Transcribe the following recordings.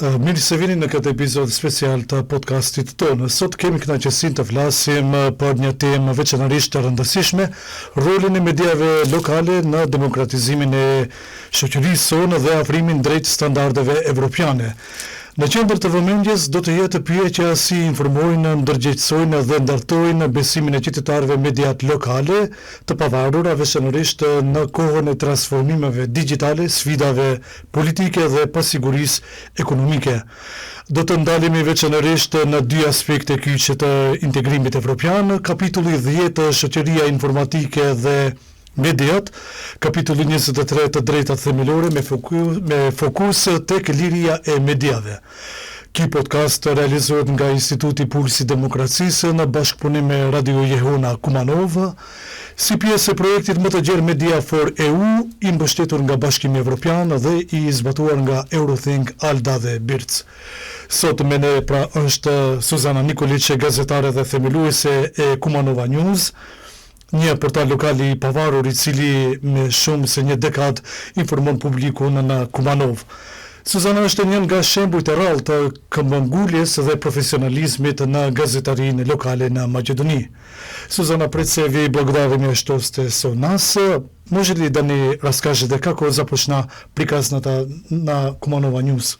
Мили се вини на кај епизод специјалта подкастит тона. Сот кемик на чесинта власим подња тема веќе наришта рандасишме роли на медијаве локале на демократизимине шоќерисона dhe afrimin drejt standardeve evropiane. Në qendër të vëmendjes do të jetë pyetja si informojnë, ndërgjegjësojnë dhe ndartojnë besimin e qytetarëve mediat lokale të pavarura veçanërisht në kohën e transformimeve digjitale, sfidave politike dhe pasigurisë ekonomike. Do të ndalemi veçanërisht në dy aspekte kyçe të integrimit evropian, kapitulli 10 shoqëria informatike dhe mediat, kapitulli 23 të drejtat themelore me fokus tek liria e mediave. Ky podcast realizohet nga Instituti Pulsi Demokracisë në bashkëpunim me Radio Jehona Kumanov, si pjesë e projektit më të gjerë Media for EU, i mbështetur nga Bashkimi Evropian dhe i zbatuar nga Eurothink, Alda dhe Birc. Sot me ne pra është Suzana Nikolić, gazetare dhe themeluese e Kumanova News, një portal lokal i pavarur i cili me shumë se një dekad informon publikun në Kumanov. Suzana është një nga shembujt e rrallë të këmbënguljes dhe profesionalizmit në gazetarinë lokale në Македони. Сузана, пред се ви благодариме што сте со нас. Може ли да ни раскажете како започна приказната на Куманова News?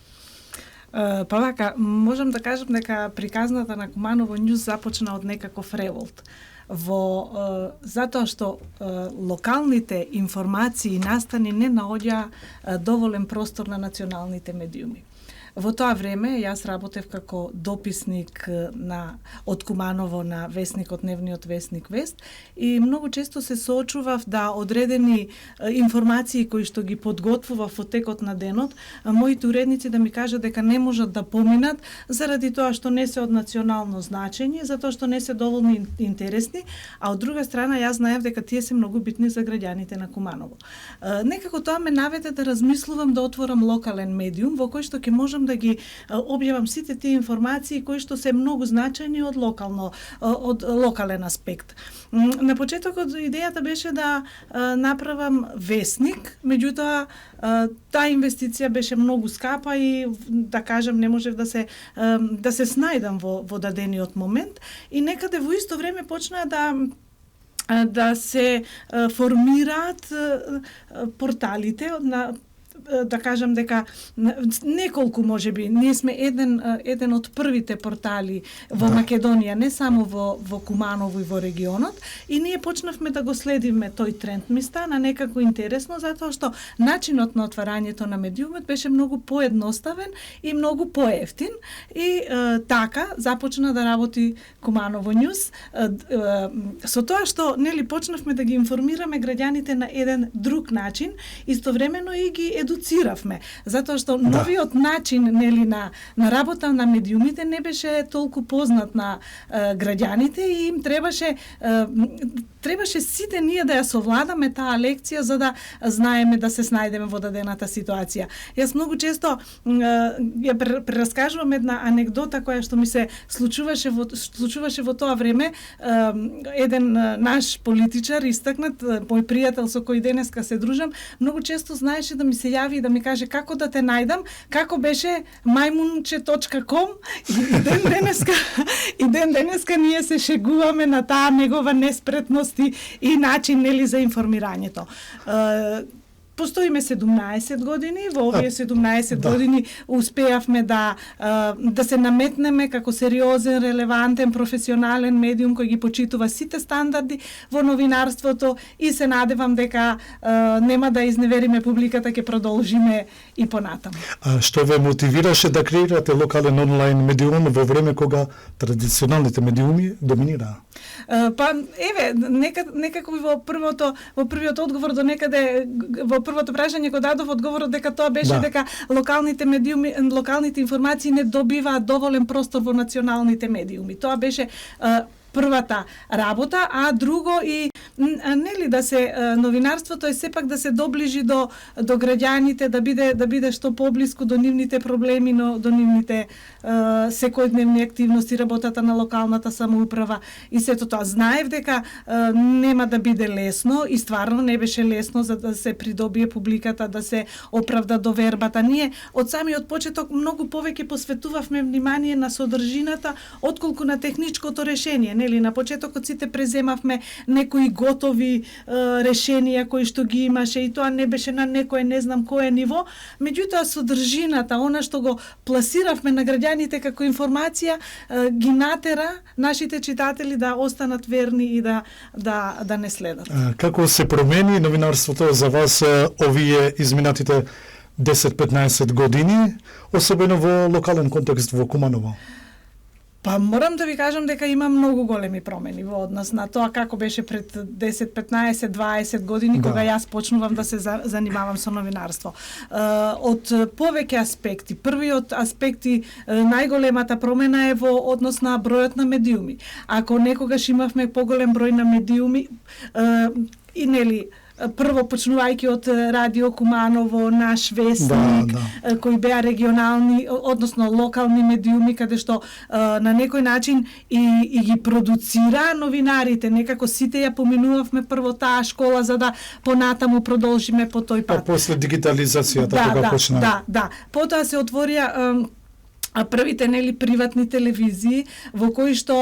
Па вака, можам да кажам дека приказната на Куманова News започна од некаков револт. Затоа што локалните информации и настани не наоѓа доволен простор на националните медиуми. Во тоа време јас работев како дописник од Куманово на весникот Дневниот вестник Вест и многу често се соочував да одредени информации кои што ги подготвував во текот на денот, моите уредници да ми кажат дека не можат да поминат заради тоа што не се од национално значење, затоа што не се доволно интересни, а од друга страна јас знаев дека тие се многу битни за граѓаните на Куманово. Некако тоа ме наведе да размислувам да отворам локален медиум во кој што ќе можам да ги објавам сите тие информации кои што се многу значајни од локален аспект. На почетокот идејата беше да направам весник, меѓутоа таа инвестиција беше многу скапа и да кажам не можев да се снајдам во дадениот момент и некаде во исто време почнаа да се формираат порталите да кажам дека неколку можеби, ние сме еден од првите портали во Македонија, не само во Куманово и во регионот, и ние почнавме да го следиме тој тренд. Ми стана некако интересно, затоа што начинот на отварањето на медиумот беше многу поедноставен и многу поевтин, и така започна да работи Куманово News, со тоа што почнавме да ги информираме граѓаните на еден друг начин, истовремено и ги едуциравме, затоа што новиот начин на работа на медиумите не беше толку познат на граѓаните и им требаше сите ние да ја совладаме таа лекција за да знаеме да се снајдеме во дадената ситуација. Јас многу често ја прераскажувам една анегдота која што ми се случуваше во тоа време. Еден наш политичар истакнат, мој пријател со кој денеска се дружам, многу често знаеше да ми се јави и да ми каже како да те најдам, како беше majmunche.com и ден денеска ние се шегуваме на таа негова неспретност и начин за информирањето. Постоиме 17 години, во овие 17 години успеавме да се наметнеме како сериозен, релевантен, професионален медиум кој ги почитува сите стандарди во новинарството и се надевам дека нема да изневериме публиката, ќе продолжиме и понатаму. А што ве мотивираше да креирате локален онлайн медиум во време кога традиционалните медиуми доминираа? Па еве, некако во првиот одговор до некаде во првото прашање го дадов одговорот дека тоа беше дека локалните медиуми, локалните информации не добиваат доволен простор во националните медиуми. Тоа беше првата работа, а друго и нели да се новинарството е сепак да се доближи до граѓаните, да биде што поблиску до нивните проблеми, но до нивните секојдневни активности, работата на локалната самоуправа и сето тоа. Знаев дека нема да биде лесно и стварно не беше лесно за да се придобие публиката, да се оправда довербата. Ние од самиот почеток многу повеќе посветувавме внимание на содржината отколку на техничкото решение, нели? На почетокот сите преземавме некои готови решенија кои што ги имаше и тоа не беше на некое не знам кое ниво, меѓутоа содржината, она што го пласиравме на граѓаните како информација, ги натера нашите читатели да останат верни и да не следат. Како се промени новинарството за вас овие изминатите 10-15 години, особено во локален контекст во Куманово? Па морам да ви кажам дека има многу големи промени во однос на тоа како беше пред 10, 15, 20 години кога јас почнувам да се занимавам со новинарство. Од повеќе аспекти, првиот аспект и најголемата промена е во однос на бројот на медиуми. Ако некогаш имавме поголем број на медиуми и нели прво почнувајќи од Радио Куманово, Наш вестник, кои беа регионални, односно локални медиуми, каде што на некој начин и ги продуцира новинарите. Некако сите ја поминувавме прво таа школа, за да понатаму продолжиме по тој пат. А после дигитализацијата кога почна? Да. Потоа се отворија првите нели приватни телевизии во кои што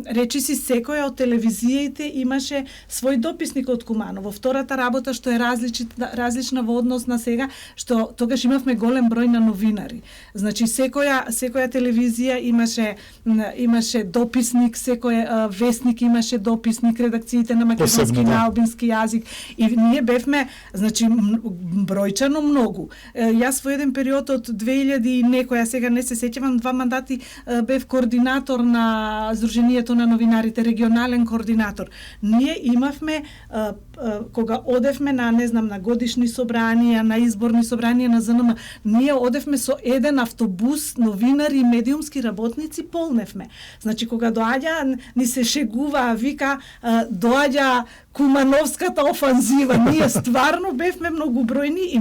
речиси секоја од телевизиите имаше свој дописник од Куманово. Втората работа што е различна во однос на сега, што тогаш имавме голем број на новинари. Значи секоја телевизија имаше дописник, секој вестник имаше дописник, редакциите на македонски, на албински јазик и ние бевме значи бројчано многу. Јас во еден период од 2000 и некоја, сега не се сеќавам, 2 мандати бев координатор на Сдруженијето на новинарите, регионален координатор. Ние имавме кога одевме на на годишни собранија, на изборни собранија на ЗНМ, ние одевме со еден автобус новинари и медиумски работници полневме. Значи кога доаѓа ни се шегува, вика доаѓа Кумановската офанзива. Ние стварно бевме многубројни и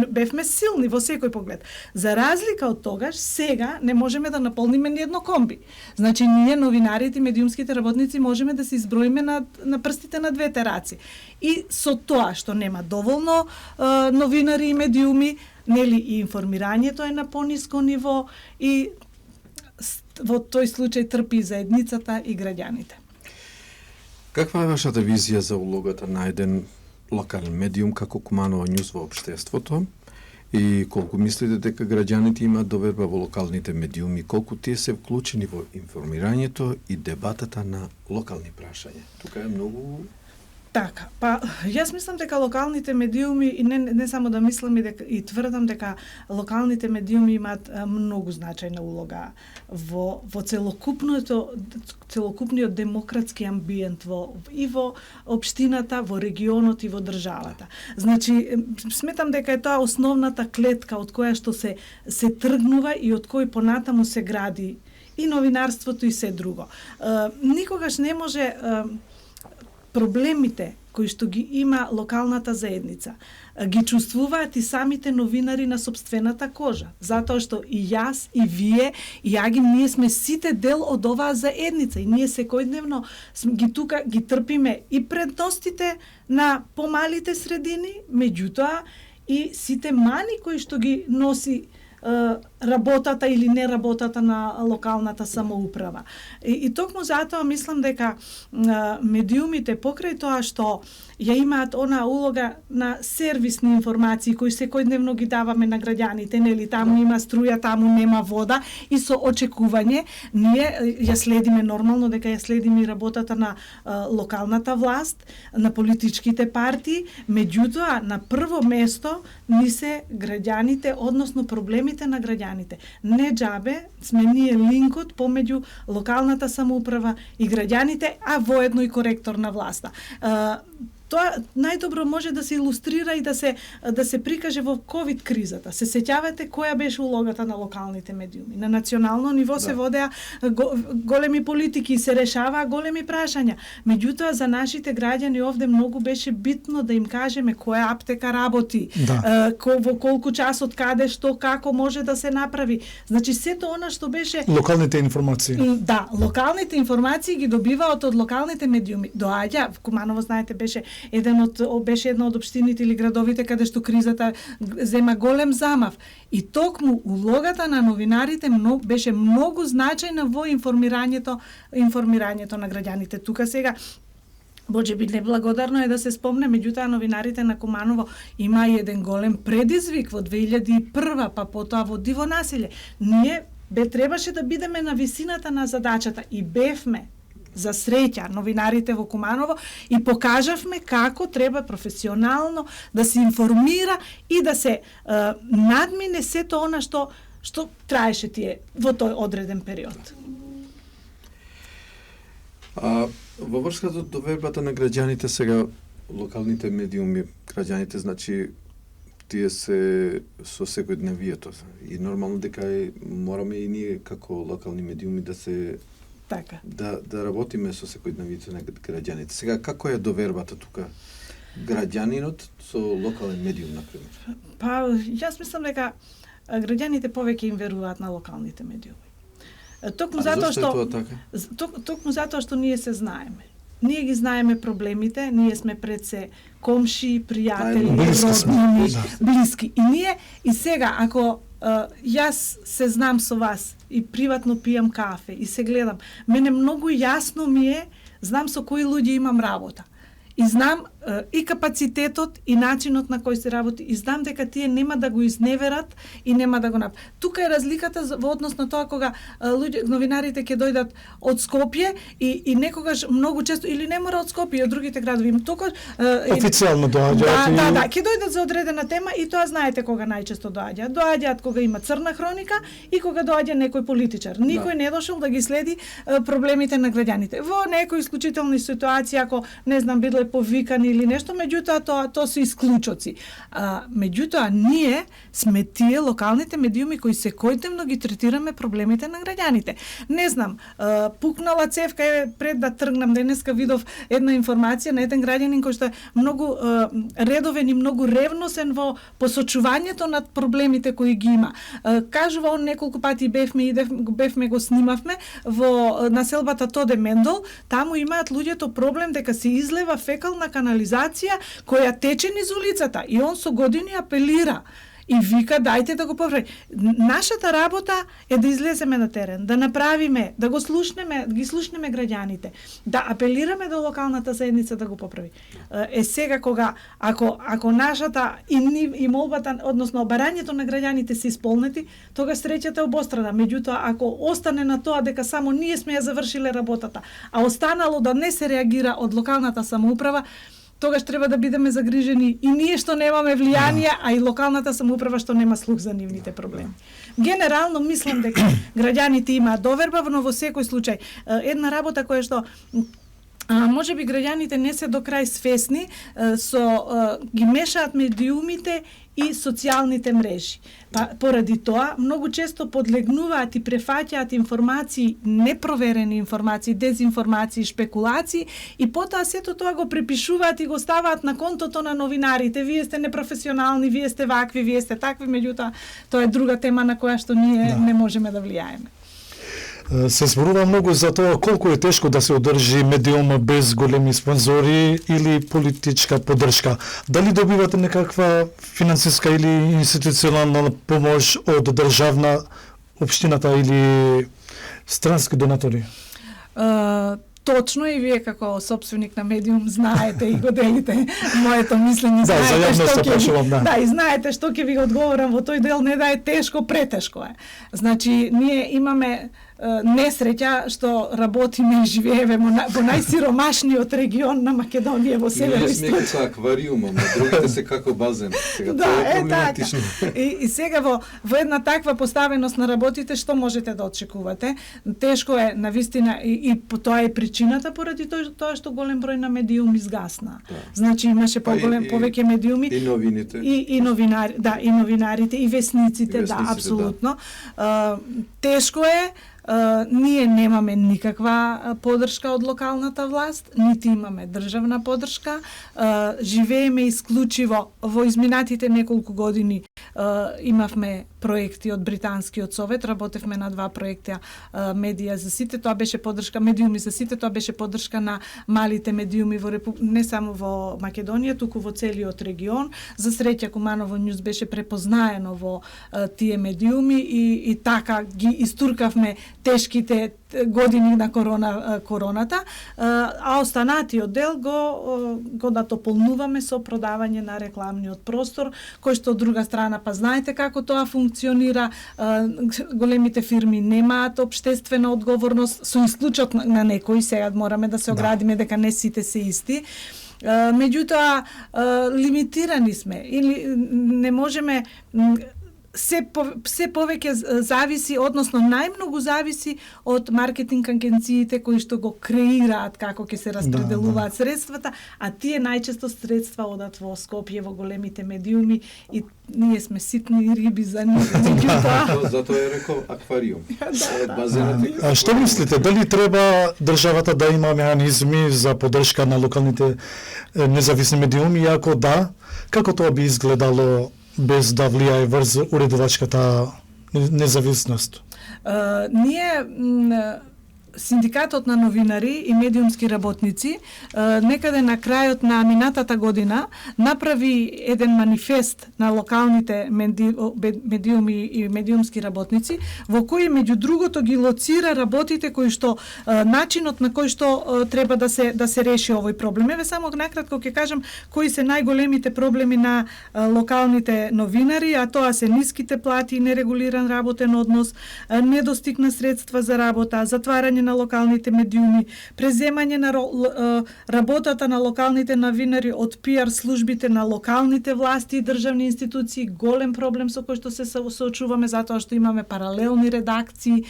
бевме силни во секој поглед. За разлика од тогаш, сега не можеме да наполниме ни едно комби. Значи ние новинарите и медиумските работници можеме да се изброиме на прстите на двете раци. И со тоа што нема доволно новинари и медиуми, нели и информирањето е на пониско ниво и во тој случај трпи заедницата и граѓаните. Каква е вашата визија за улогата на еден локален медиум како Куманово њуз во општеството и колку мислите дека граѓаните имаат доверба во локалните медиуми, колку тие се вклучени во информирањето и дебатата на локални прашања? Тука е многу. Така, па јас мислам дека локалните медиуми и не само да мислам и тврдам дека локалните медиуми имаат многу значајна улога во целокупниот демократски амбиент и во општината, во регионот и во државата. Значи сметам дека е тоа основната клетка од која што се тргнува и од кој понатаму се гради и новинарството и се друго. Никогаш не може проблемите кои што ги има локалната заедница ги чувствуваат и самите новинари на сопствената кожа, затоа што и јас и вие и ние сме сите дел од оваа заедница и ние секојдневно ги трпиме и предностите на помалите средини, меѓутоа и сите мани кои што ги носи работата или неработата на локалната самоуправа. И токму затоа мислам дека медиумите покрај тоа што ја имаат она улога на сервисни информации кои секојдневно ги даваме на граѓаните, нели таму има струја, таму нема вода и со очекување ние ја следиме нормално дека ја следиме и работата на локалната власт, на политичките партии, меѓутоа на прво место ни се граѓаните, односно проблемите на граѓаните. Не џабе сме ние линкот помеѓу локалната самоуправа и граѓаните, а воедно и коректор на власта. Тоа најдобро може да се илустрира и да се прикаже во ковид кризата. Се сеќавате која беше улогата на локалните медиуми? На национално ниво се водеа големи политики и се решаваа големи прашања. Меѓутоа за нашите граѓани овде многу беше битно да им кажеме која аптека работи, во колку час, од каде, што, како може да се направи. Значи сето она што беше локалните информации. Да, локалните информации ги добиваат од локалните медиуми. Доаѓа, Куманово знаете беше една од општините или градовите каде што кризата зема голем замав. И токму улогата на новинарите беше многу значајна во информирањето на граѓаните. Тука сега можеби неблагодарно е да се спомне, меѓутоа новинарите на Куманово има и еден голем предизвик во 2001, па потоа во Диво населје. Ние требаше да бидеме на висината на задачата и бевме за среќа новинарите во Куманово и покажавме како треба професионално да се информира и да се надмине сето она што траеше тие во тој одреден период. Во врска со довербата на граѓаните сега, локалните медиуми, граѓаните, значи, тие се со секојдневието и нормално дека мораме и ние како локални медиуми да се да работиме со секојдневието на граѓаните. Сега како е довербата тука? Граѓанинот со локален медиум, например? Па, јас мислам дека граѓаните повеќе им веруваат на локалните медиуми. Токму затоа што ние се знаеме. Ние ги знаеме проблемите, ние сме пред се комши, пријатели, роднини, блиски. И сега, ако јас се знам со вас и приватно пијам кафе и се гледам, мене многу јасно ми е, знам со кои луѓе имам работа. И знам и капацитетот и начинот на кој се работи и знам дека тие нема да го изневерат и нема да го направат. Тука е разликата во однос на тоа кога новинарите ќе дојдат од Скопје и некогаш многу често или не мора од Скопје и од другите градови, тука официјално доаѓаат. Да, ќе дојдат за одредена тема и тоа знаете кога најчесто доаѓаат. Доаѓаат кога има црна хроника и кога доаѓа некој политичар. Никој не дошол да ги следи проблемите на граѓаните. Во некои исклучителни ситуации, ако не знам биле повикани или нешто, меѓутоа тоа се исклучоци. Меѓутоа ние сме тие локалните медиуми кои секојдневно ги третираме проблемите на граѓаните. Не знам, пукнала цевка пред да тргнам денеска видов една информација на еден граѓанин кој што е многу редовен и многу ревносен во посочувањето над проблемите кои ги има. Кажува он неколку пати бевме го снимавме во населбата Тоде Мендол, таму имаат луѓето проблем дека се излева фекална канализација која тече низ улицата и он со години апелира и вика дајте да го поправи. Нашата работа е да излеземе на терен, да направиме, да го слушнеме, да ги слушнеме граѓаните, да апелираме до локалната заедница да го поправи. Сега кога ако нашата и молбата, односно барањето на граѓаните се исполнети, тогаш среќата е обострана. Меѓутоа ако остане на тоа дека само ние сме ја завршиле работата, а останало да не се реагира од локалната самоуправа, тогаш треба да бидеме загрижени и ние што немаме влијание, а и локалната самоуправа што нема слух за нивните проблеми. Генерално мислам дека граѓаните имаат доверба, но во секој случај една работа која што можеби граѓаните не се до крај свесни, ги мешаат медиумите и социјалните мрежи. Поради тоа, многу често подлегнуваат и префаќаат информации, непроверени информации, дезинформации, шпекулации и потоа сето тоа го препишуваат и го ставаат на контото на новинарите. Вие сте непрофесионални, вие сте вакви, вие сте такви, меѓутоа тоа е друга тема на која што ние не можеме да влијаеме. Се зборува многу за тоа колку е тешко да се одржи медиум без големи спонзори или политичка поддршка. Дали добивате некаква финансиска или институционална помош од државна, општината или странски донатори? Точно, и вие како сопственик на медиум знаете и го делите моето мислење. И знаете што ќе ви одговорам во тој дел, не да е тешко, претешко е. Значи, ние имаме несреќа што работиме и живееме во најсиромашниот регион на Македонија, во североисток. Ние сме со аквариумом, а другите се како базен. Сега тоа е проблематично. И сега во една таква поставеност на работите, што можете да очекувате? Тешко е, навистина, и тоа е причина причината поради тоа што голем број на медиуми изгасна. Да. Значи имаше повеќе медиуми и новините. И новинари, да, и новинарите, и весниците, да, апсолутно. Тешко е. Ние немаме никаква поддршка од локалната власт, нити имаме државна поддршка. Живееме исклучиво во изминатите неколку години. Имавме проекти од Британскиот совет, работевме на 2 проекта медија за сите, тоа беше поддршка медиуми за сите, тоа беше поддршка на малите медиуми во не само во Македонија, туку во целиот регион. За среќа Куманово Њуз беше препознаено во тие медиуми и така ги истуркавме тешките години на короната, а останатиот дел го дополнуваме со продавање на рекламниот простор, кој што од друга страна, па знаете како тоа функционира, големите фирми немаат општествена одговорност, со исклучок на некои, сега мораме да се оградиме дека не сите се исти. Меѓутоа, лимитирани сме или не можеме. Се повеќе зависи, односно најмногу зависи од маркетинг агенциите кои што го креираат како ќе се распределуваат средствата, а тие најчесто средства одат во Скопје, во големите медиуми и ние сме ситни риби за нив. Затоа е рекол аквариум. А што мислите, дали треба државата да има механизми за поддршка на локалните независни медиуми, и ако да, како тоа би изгледало без да влијае врз уредувачката независност? Ние Синдикатот на новинари и медиумски работници некаде на крајот на минатата година направи еден манифест на локалните медиуми и медиумски работници, во кој меѓу другото ги лоцира работите кои што начинот на кој што треба да се реши овој проблем. Еве само накратко ќе кажам кои се најголемите проблеми на локалните новинари, а тоа се ниските плати, нерегулиран работен однос, недостиг на средства за работа, затварање на локалните медиуми, преземање на работата на локалните новинари од PR службите на локалните власти и државни институции, голем проблем со кој што се соочуваме затоа што имаме паралелни редакции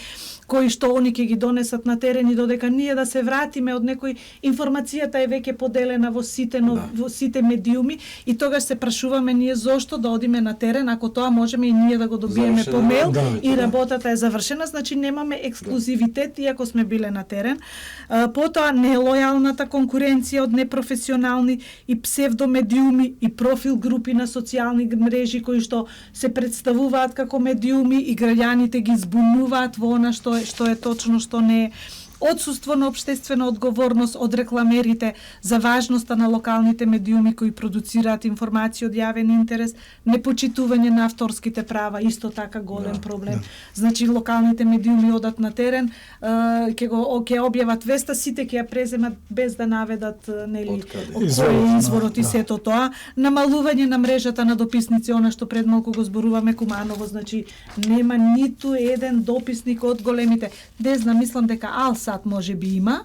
кои што они ќе ги донесат на терен и додека ние да се вратиме од некој информацијата е веќе поделена во сите во сите медиуми и тогаш се прашуваме ние зошто да одиме на терен ако тоа можеме и ние да го добиеме по мејл и работата е завршена, значи немаме ексклузивитет иако сме биле на терен. Потоа нелојалната конкуренција од непрофесионални и псевдомедиуми и профил групи на социјални мрежи кои што се представуваат како медиуми и граѓаните ги збунуваат во она што е точно, што не е. Отсуство на општествена одговорност од рекламерите за важноста на локалните медиуми кои продуцираат информации од јавен интерес, непочитување на авторските права, исто така голем проблем. Значи локалните медиуми одат на терен, ќе објават веста, сите ќе ја преземат без да наведат нели изворот и сето тоа. Намалување на мрежата на дописници, она што пред малку го зборуваме Куманово, значи нема ниту еден дописник од големите. Не знам, мислам дека Алсат може би има,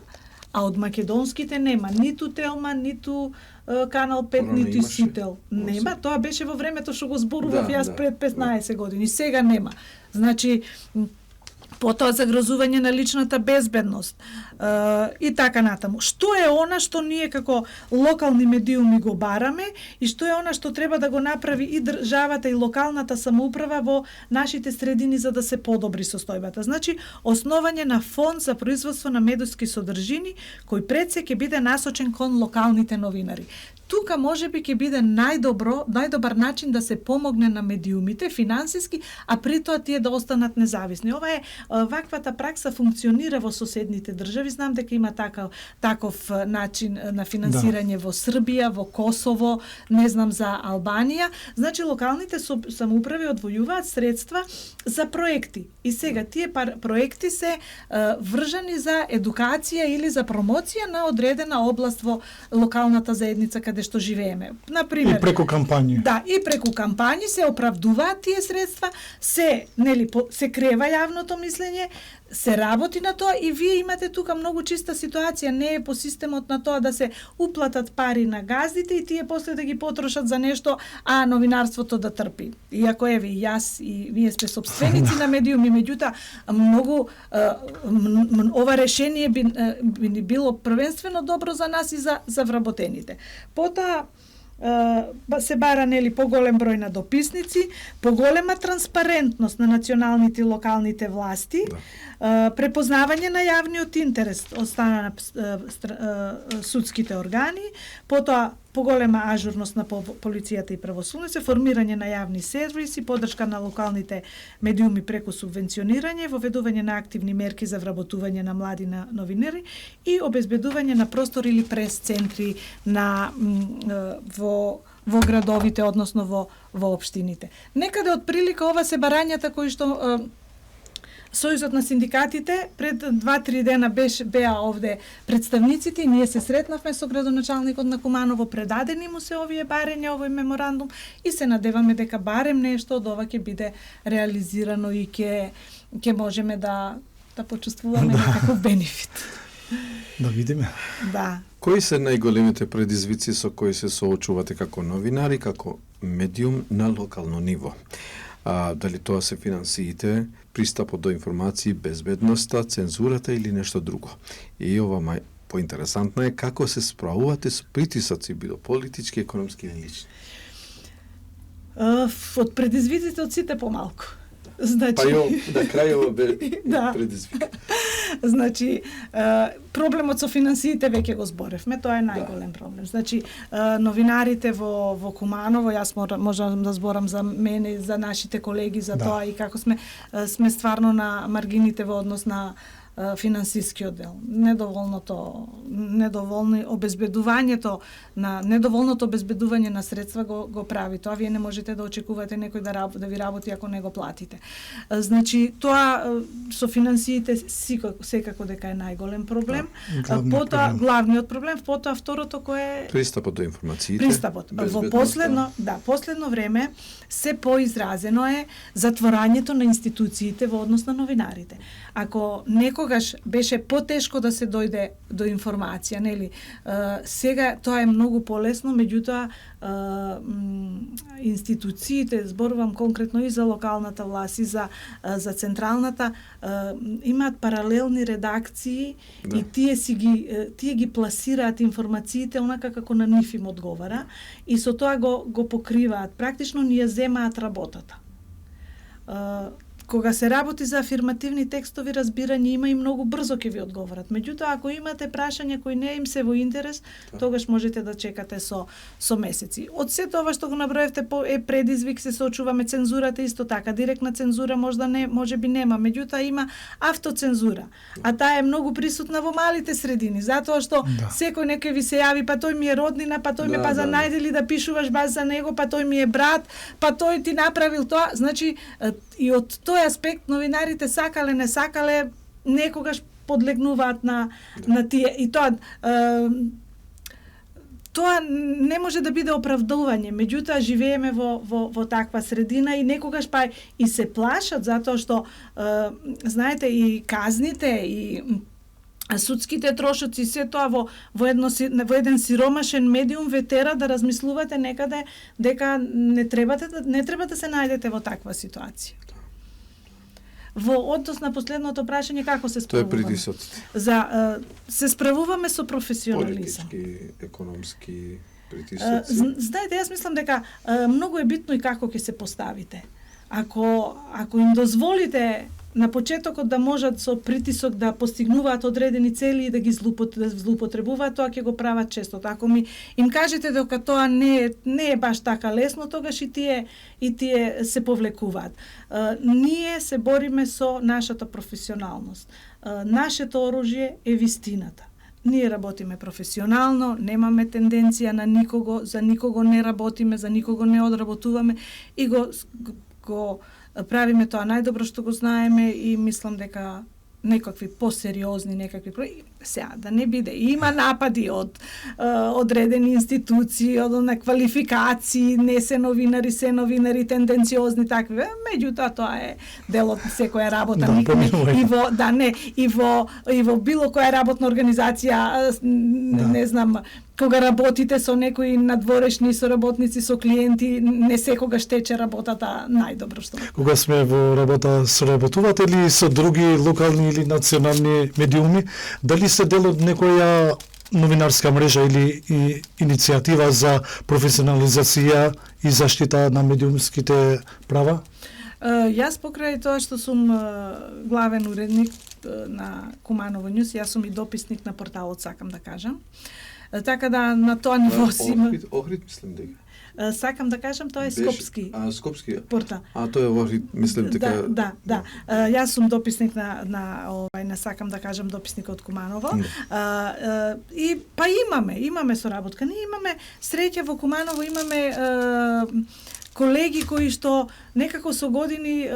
а од македонските нема ниту Телма, ниту Канал 5, ниту Сител. Нема, тоа беше во времето што го зборував јас пред 15 години. Сега нема. Значи потоа загрозување на личната безбедност и така натаму. Што е она што ние како локални медиуми го бараме и што е она што треба да го направи и државата и локалната самоуправа во нашите средини за да се подобри состојбата. Значи, основање на фонд за производство на медиски содржини кој пред се ќе биде насочен кон локалните новинари. Тука можеби ќе биде најдобар начин да се помогне на медиумите финансиски, а при тоа тие да останат независни. Ваквата пракса функционира во соседните држави. Знам дека има таков начин на финансирање во Србија, во Косово, не знам за Албанија. Значи локалните самоуправи одвојуваат средства за проекти. И сега тие проекти се вржани за едукација или за промоција на одредена област во локалната заедница каде што живееме. Например, и преку кампањи. Да, и преку кампањи се оправдуваат тие средства, се крева јавното мислење мислење, се работи на тоа и вие имате тука многу чиста ситуација, не е по системот на тоа да се уплатат пари на газдите и тие после да ги потрошат за нешто, а новинарството да трпи. Иако еве јас и вие сме сопственици на медиуми, меѓутоа многу ова решение би било првенствено добро за нас и за вработените. Потоа се бара поголем број на дописници, поголема транспарентност на националните и локалните власти, препознавање на јавниот интерес од страна на судските органи, потоа поголема ажурност на полицијата и правосудници, формирање на јавни сервиси, поддршка на локалните медиуми преку субвенционирање, воведување на активни мерки за вработување на млади новинари и обезбедување на простор или прес-центри во градовите, односно во општините. Некаде од прилика ова се барањата кои што Сојузот на синдикатите пред 2-3 дена беа овде представниците и ние се сретнавме со градоначалникот на Куманово, предадени му се овие барања, овој меморандум и се надеваме дека барем нешто од ова ќе биде реализирано и ќе можеме да почувствуваме некаков бенефит. Да видиме. Да. Кои се најголемите предизвици со кои се соочувате како новинари, како медиум на локално ниво? Дали тоа се финансиите, пристапот до информации, безбедноста, цензурата или нешто друго? И ова поинтересантно е како се справувате со притисоци, било политички, економски или лични? Од предизвиците од сите помалку. Значи, на крајова бе предизвик. Значи, проблемот со финансиите веќе го зборевме, тоа е најголем проблем. Значи, новинарите во Куманово, јас можам да зборам за мене и за нашите колеги за тоа и како сме стварно на маргините во однос на финансискиот дел. Недоволното обезбедување на средства го прави. Тоа вие не можете да очекувате некој да ви работи ако не го платите. Значи, тоа со финансиите секако дека е најголем проблем. Потоа главниот проблем, потоа второто кое е пристапот до информациите. Во последно време се поизразено е затворањето на институциите во однос на новинарите. Ако некогаш беше потешко да се дојде до информација, нели? Сега тоа е многу полесно, меѓутоа институциите, зборувам конкретно и за локалната власт и за централната, имаат паралелни редакции и тие ги пласираат информациите онака како на нив им одговара и со тоа го покриваат. Практично ни ја земаат работата. Кога се работи за афирмативни текстови, разбирање има и многу брзо ќе ви одговорат. Меѓутоа, ако имате прашања кои не им се во интерес, тогаш можете да чекате со месеци. Од сето ова што го наброевте е предизвик, се соочуваме цензурата исто така. Директна цензура можеби нема, меѓутоа има автоцензура. А таа е многу присутна во малите средини, затоа што секој некој ви се јави, па тој ми е роднина, па тој ме најдели да пишуваш баш за него, па тој ми е брат, па тој ти направил тоа. Значи, и од тој аспект новинарите сакале, не сакале, некогаш подлегнуваат на тие. И тоа не може да биде оправдување, меѓутоа живееме во таква средина и некогаш па и се плашат затоа што знаете и казните и судските трошоци, се тоа во еден сиромашен медиум ве тера да размислувате некаде дека не треба да се најдете во таква ситуација. Во однос на последното прашање, како се справуваме? Тоа е притисоците. Се справуваме со професионализам. Политички, економски притисоци. Знаете, јас мислам дека многу е битно и како ќе се поставите. Ако им дозволите на почетокот да можат со притисок да постигнуваат одредени цели и да ги злоупотребуваат, тоа ќе го прават често. Ако им кажете дека тоа не е баш така лесно, тогаш и тие се повлекуваат. Ние се бориме со нашата професионалност. Нашето оружје е вистината. Ние работиме професионално, немаме тенденција на никого, за никого не работиме, за никого не одработуваме и го правиме тоа најдобро што го знаеме и мислам дека некакви посериозни сега да не биде. Има напади од одредени институции, од на квалификации, не се новинари, тенденциозни такви. Меѓутоа тоа е дел од секоја работа. И во било која работна организација, не знам, кога работите со некои надворешни соработници, со клиенти, не секогаш тече работата најдобро што. Кога сме во работа, соработувате ли со други локални или национални медиуми? Дали сте дел од некоја новинарска мрежа или иницијатива за професионализација и заштита на медиумските права? Јас покрај тоа што сум главен уредник на Куманово Њуз, јас сум и дописник на порталот, сакам да кажам. Така да на тоа ниво си има. Охрид мислам дека. Сакам да кажам, тоа е Скопски. Скопски. Портал. Тоа е Охрид, мислам дека. Да. Јас сум дописник на сакам да кажам дописникот Куманово. И па имаме соработка. Ние имаме среќа во Куманово, имаме колеги кои што некако со години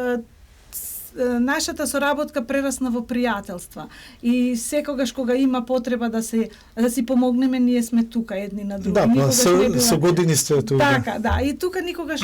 нашата соработка прерасна во пријателства и секогаш кога има потреба да си помогнеме, ние сме тука едни на други. Да, со години сте тука. Така, да, и тука никогаш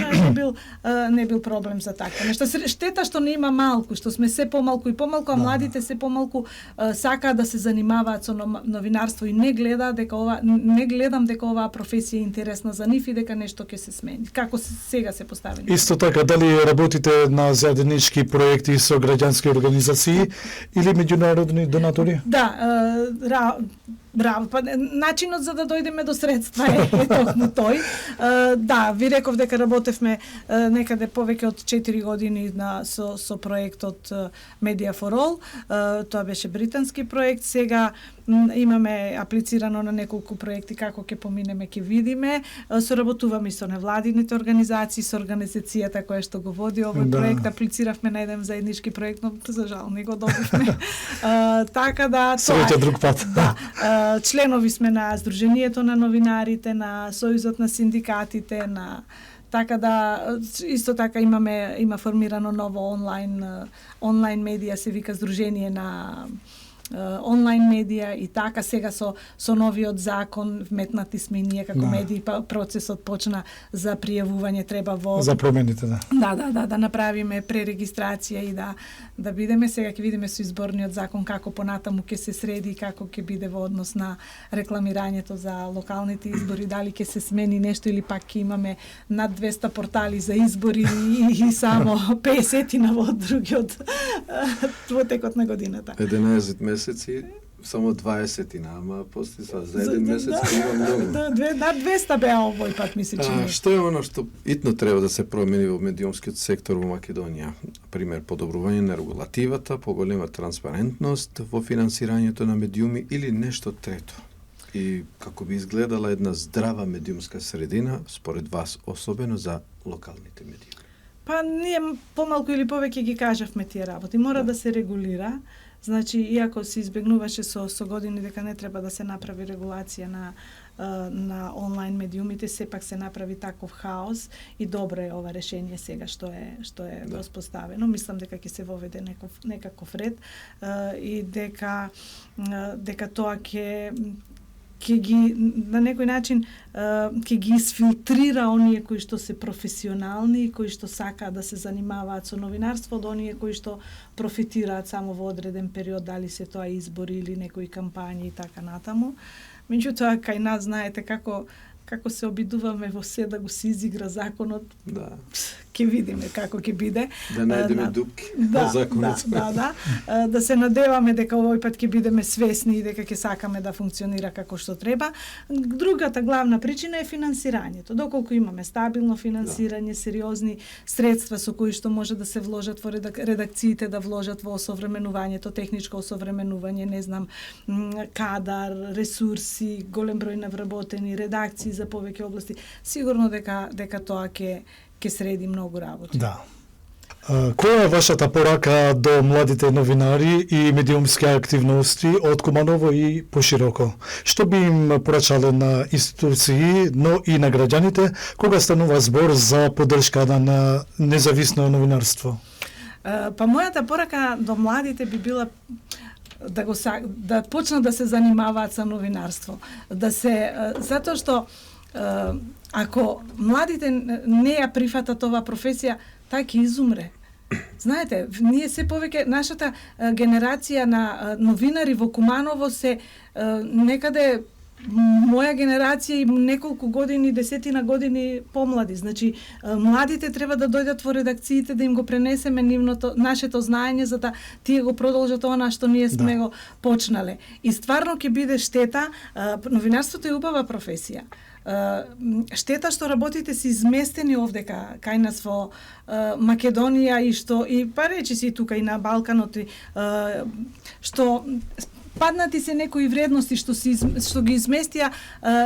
не бил проблем за така нешто. Штета што не има малку, што сме се помалку и помалку, а младите се помалку сакаат да се занимаваат со новинарство и не гледам дека оваа професија е интересна за нив и дека нешто ќе се смени. Како сега се поставени. Исто така, дали работите на заеднички проекти со граѓански организации или меѓународни донатори? Да, браво. Па начинот за да дојдеме до средства е токму тој. Да, ви реков дека работевме некаде повеќе од 4 години со проектот Media for All. Тоа беше британски проект. Сега имаме аплицирано на неколку проекти, како ќе поминеме, ќе видиме. Соработуваме и со невладините организации, со организацијата која што го води овој проект. Аплициравме на еден заеднички проект, но за жал не го добивме. Така да тоа друг пат. Да. Членови сме на Сдруженијето на новинарите, на Сојузот на синдикатите, така да исто така има формирано ново онлайн медија, се вика Сдружение на онлайн медија и така сега со новиот закон вметнати сме и ние како медии, процесот почна за пријавување, треба за промените, да направиме пререгистрација и да бидеме, сега ќе видиме со изборниот закон како понатаму ќе се среди и како ќе биде во однос на рекламирањето за локалните избори, дали ќе се смени нешто или пак ќе имаме над 200 портали за избори и само 50 во другиот во текот на годината. 11 месеци, само 20, ама после за еден месец има многу. Над 200 беа овој пат, ми се чини. Што е оно што итно треба да се промени во медиумскиот сектор во Македонија? Пример, подобрување на регулативата, поголема транспарентност во финансирањето на медиуми или нешто трето? И како би изгледала една здрава медиумска средина, според вас, особено за локалните медиуми? Па ние помалку или повеќе ги кажавме тие работи. Мора да се регулира. Значи, иако се избегнуваше со години дека не треба да се направи регулација на онлайн медиумите, сепак се направи таков хаос и добро е ова решение сега што е воспоставено. Мислам дека ќе се воведе некаков ред и дека тоа ќе ги на некој начин ќе ги изфилтрира оние кои што се професионални и кои што сакаат да се занимаваат со новинарство од оние кои што профитираат само во одреден период, дали се тоа избори или некои кампањи и така натаму. Меѓутоа кај нас знаете како се обидуваме во се да го се изигра законот. Да. Ќе видиме како ќе биде. Да најдеме дупки во законот. Да се надеваме дека овој пат ќе бидеме свесни и дека ќе сакаме да функционира како што треба. Другата главна причина е финансирањето. Доколку имаме стабилно финансирање, сериозни средства со кои што може да се вложат во редакциите, да вложат во осовременувањето, техничко осовременување, не знам, кадар, ресурси, голем број на вработени редакции за повеќе области, сигурно дека тоа ќе среди многу работи. Да. Која е вашата порака до младите новинари и медиумски активности од Куманово и пошироко? Што би им порачале на институции, но и на граѓаните, кога станува збор за поддршка на независно новинарство? Па мојата порака до младите би била да почнат да се занимаваат со новинарство, затоа што ако младите не ја прифатат оваа професија, таа ќе изумре. Знаете, ние се повеќе, нашата генерација на новинари во Куманово се некаде моја генерација и неколку години, десетина години помлади. Значи, младите треба да дојдат во редакциите, да им го пренесеме нашето знаење, за да тие го продолжат она што ние сме го почнале. И стварно ќе биде штета, новинарството е убава професија. Штета што работите се изместени овдека кај нас во Македонија и па речи си тука и на Балканот, што паднати се некои вредности што ги изместија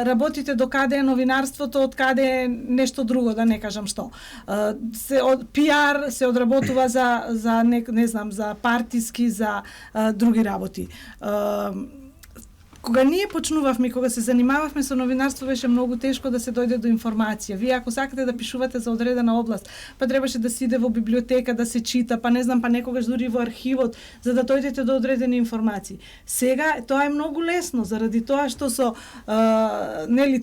работите до каде е новинарството, од каде е нешто друго, да не кажам што. Од пиар се одработува за не знам, за партиски, за други работи. Кога ние почнувавме, кога се занимававме со новинарство, беше многу тешко да се дојде до информација. Вие ако сакате да пишувате за одредена област, па требаше да се иде во библиотека, да се чита, па не знам, па некогаш дури во архивот, за да дојдете до одредени информации. Сега тоа е многу лесно, заради тоа што со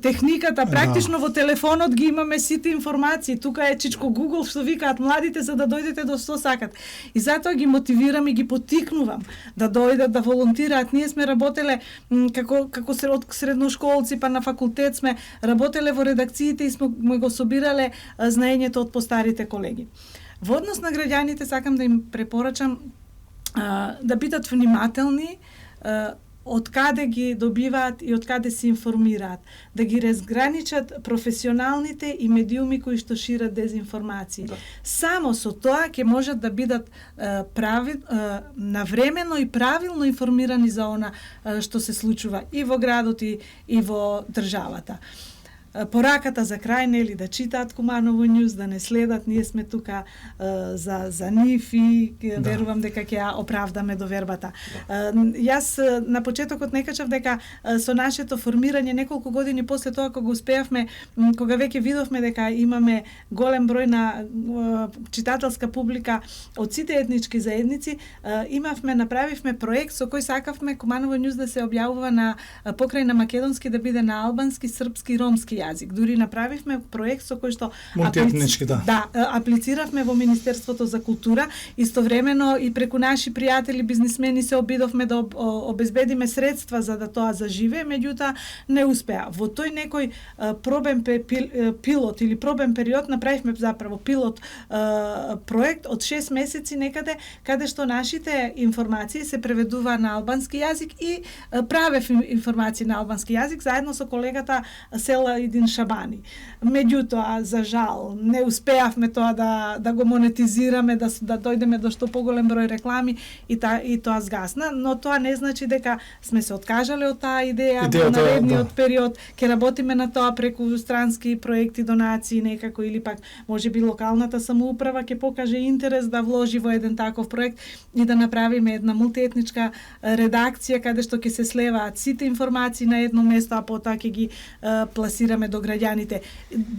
техниката, практично во телефонот ги имаме сите информации. Тука е чичко Google што викаат младите за да дојдете до што сакат. И затоа ги мотивирам и ги поттикнувам да дојдат да волонтираат. Ние сме работеле како од средношколци па на факултет сме работеле во редакциите и сме го собирале знаењето од постарите колеги. Во однос на граѓаните сакам да им препорачам да бидат внимателни од каде ги добиваат и од каде се информираат, да ги разграничат професионалните и медиуми кои што шират дезинформации. Да. Само со тоа ќе можат да бидат навремено и правилно информирани за она што се случува и во градот и во државата. Пораката за крај, нели, да читаат Куманово Њуз, да не следат, ние сме тука за нив и верувам дека ќе ја оправдаме довербата. Јас на почетокот не кажав дека со нашето формирање неколку години после тоа кога успеавме, кога веќе видовме дека имаме голем број на читателска публика од сите етнички заедници, направивме проект со кој сакавме Куманово Њуз да се објавува на покрај на македонски, да биде на албански, српски, ромски јазик. Дури направивме проект со кој што аплициравме во Министерството за култура, истовремено и преку наши пријатели бизнисмени се обидовме да обезбедиме средства за да тоа заживее, меѓутоа не успеа. Во тој некој пробен пилот или пробен период направивме заправо пилот проект од 6 месеци некаде, каде што нашите информации се преведува на албански јазик и правев информации на албански јазик заедно со колегата Села Идин Шабани. Меѓутоа, за жал, не успеавме тоа да го монетизираме, да дојдеме до што поголем број реклами и тоа згасна, но тоа не значи дека сме се откажале од таа идеја. Во наредниот период ќе работиме на тоа преку странски проекти, донации некако, или пак можеби локалната самоуправа ќе покаже интерес да вложи во еден таков проект и да направиме една мултиетничка редакција каде што ќе се слеваат сите информации на едно место, а потоа ќе ги пласираме до граѓаните.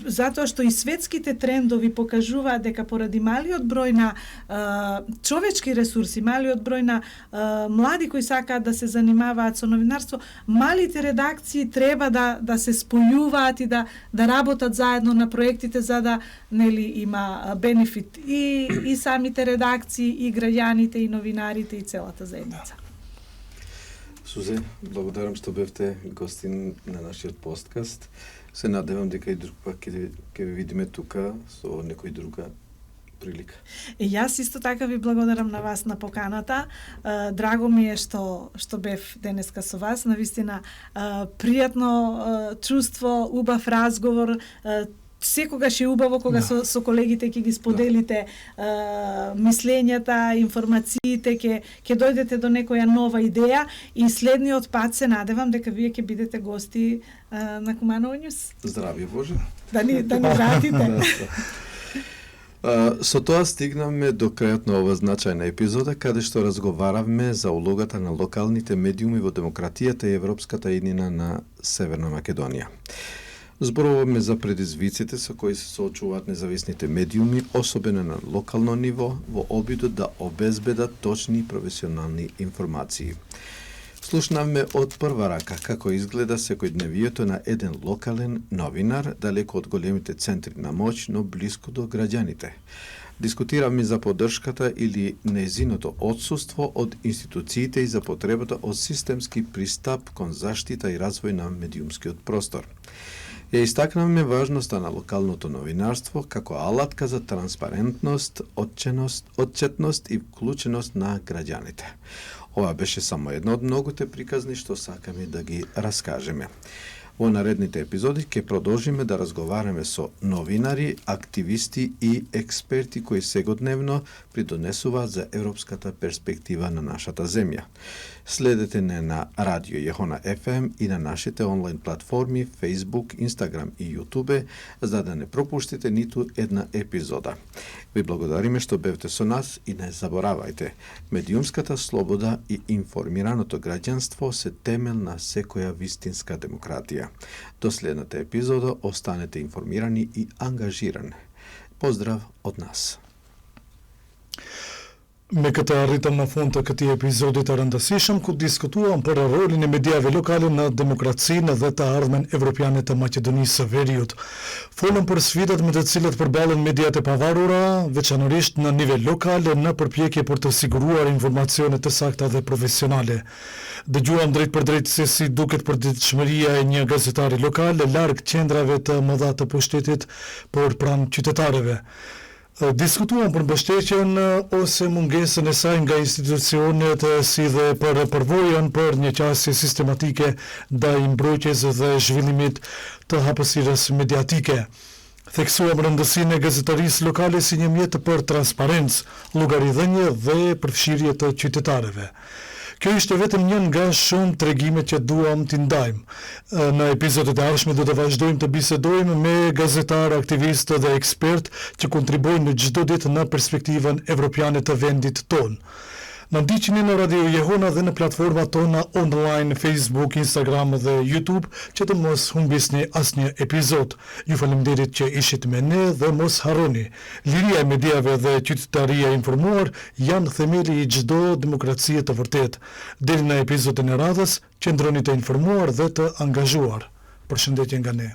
Затоа што и светските трендови покажуваат дека поради малиот број на човечки ресурси, малиот број на млади кои сакаат да се занимаваат со новинарство, малите редакции треба да се спојуваат и да работат заедно на проектите за да има бенефит и самите редакции, и граѓаните, и новинарите, и целата заедница. Сузе, благодарам што бевте гостин на нашиот подкаст. Се надевам дека и друг пак ќе ве видиме тука со некој друга прилика. Јас исто така ви благодарам на вас на поканата. Драго ми е што бев денеска со вас. Навистина пријатно чувство, убав разговор. Секогаш е убаво кога со колегите ќе ги споделите мислењата, информациите, ќе дојдете до некоја нова идеја и следниот пат се надевам дека вие ќе бидете гости на Куманово Њуз. Здравје Боже. Да ни вратите. Со тоа стигнаме до крајот на оваа значајна епизода, каде што разговаравме за улогата на локалните медиуми во демократијата и европската иднина на Северна Македонија. Зборуваме за предизвиците со кои се соочуваат независните медиуми, особено на локално ниво, во обидот да обезбедат точни и професионални информации. Слушнавме од прва рака како изгледа секојдневието на еден локален новинар, далеко од големите центри на моќ, но блиску до граѓаните. Дискутиравме за поддршката или нејзиното отсуство од институциите и за потребата од системски пристап кон заштита и развој на медиумскиот простор. Ја истакнавме важноста на локалното новинарство како алатка за транспарентност, отчетност и вклученост на граѓаните. Ова беше само едно од многуте приказни што сакаме да ги раскажеме. Во наредните епизоди ќе продолжиме да разговараме со новинари, активисти и експерти кои сегодневно придонесуваат за европската перспектива на нашата земја. Следете не на Радио Јехона FM и на нашите онлайн платформи Facebook, Instagram и YouTube, за да не пропуштите ниту една епизода. Ви благодариме што бевте со нас и не заборавајте, медиумската слобода и информираното граѓанство се темел на секоја вистинска демократија. До следната епизода останете информирани и ангажирани. Поздрав од нас. Меката ритам на фонта кати епизодите рандасишам, ку дискутувам пара роли на медијави локали на демокрација dhe të ardhmen evropiane të Maqedonisë së Veriut. Folëm për sfidat me të cilat përballen mediat e pavarura, veçanërisht në nivel lokal, në përpjekje për të siguruar informacione të sakta dhe profesionale. Dëgjuam drejt për drejt se si duket përditshmëria e një gazetari lokal larg qendrave të mëdha të pushtetit për pranë qytetarëve. Diskutuam për mbështetjen ose mungesën e saj nga institucionet si dhe për përvojën për një qasje sistematike ndaj mbrojtjes dhe zhvillimit të hapësirës mediatike. Theksuam rëndësinë e gazetarisë lokale si një mjet për transparencë, llogaridhënie dhe përfshirje të qytetarëve. Kjo ishte vetëm një nga shumë tregime që duam t'i ndajmë. Në epizodet e ardhshme do të vazhdojmë të bisedojmë me gazetarë, aktivistë dhe ekspertë që kontribuojnë në çdo ditë në perspektivën evropiane të vendit tonë. Në ndiqni në Radio Jehona dhe në platformat tona online, Facebook, Instagram dhe YouTube, që të mos humbisni asnjë epizod. Ju faleminderit që ishit me ne dhe mos harroni. Liria e mediave dhe qytetaria e informuar janë themeli i çdo demokracie të vërtetë. Deri në episodin e radhës, qëndroni të informuar dhe të angazhuar. Përshëndetje nga ne.